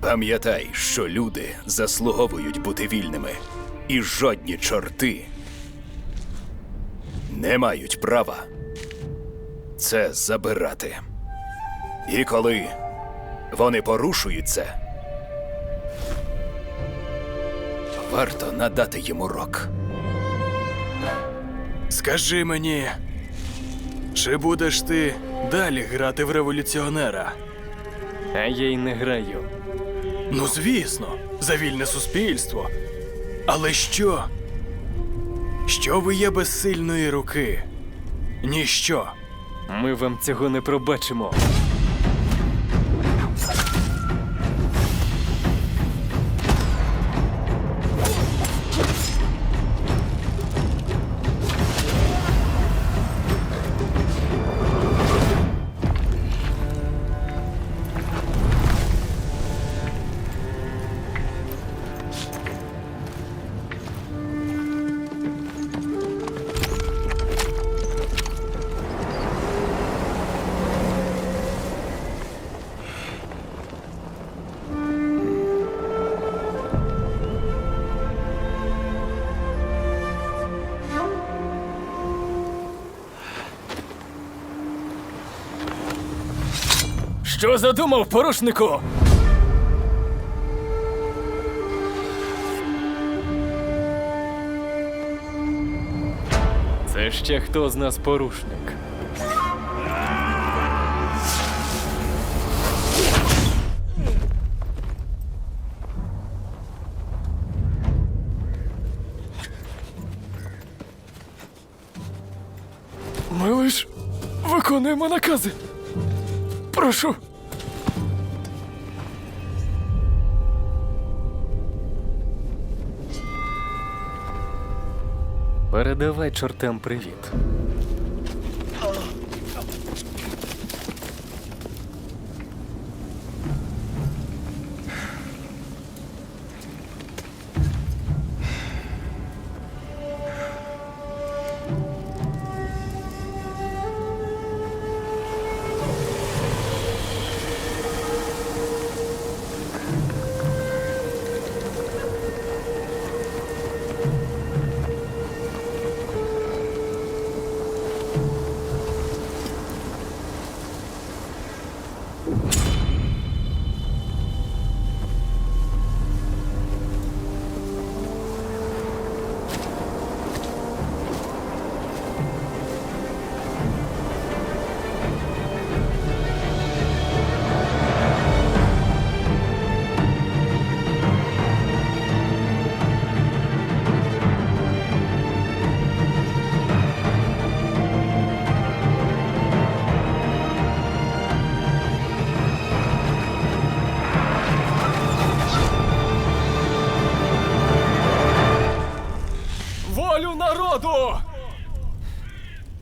Пам'ятай, що люди заслуговують бути вільними, і жодні чорти не мають права це забирати. І коли вони порушують це, варто надати їм урок. Скажи мені, чи будеш ти далі грати в революціонера? А я й не граю. Ну, звісно, за вільне суспільство. Але що? Що ви є без сильної руки? Ніщо. Ми вам цього не пробачимо. Що задумав, порушнику? Це ще хто з нас порушник? Ми лиш виконуємо накази. Прошу. Передавай чортам привіт.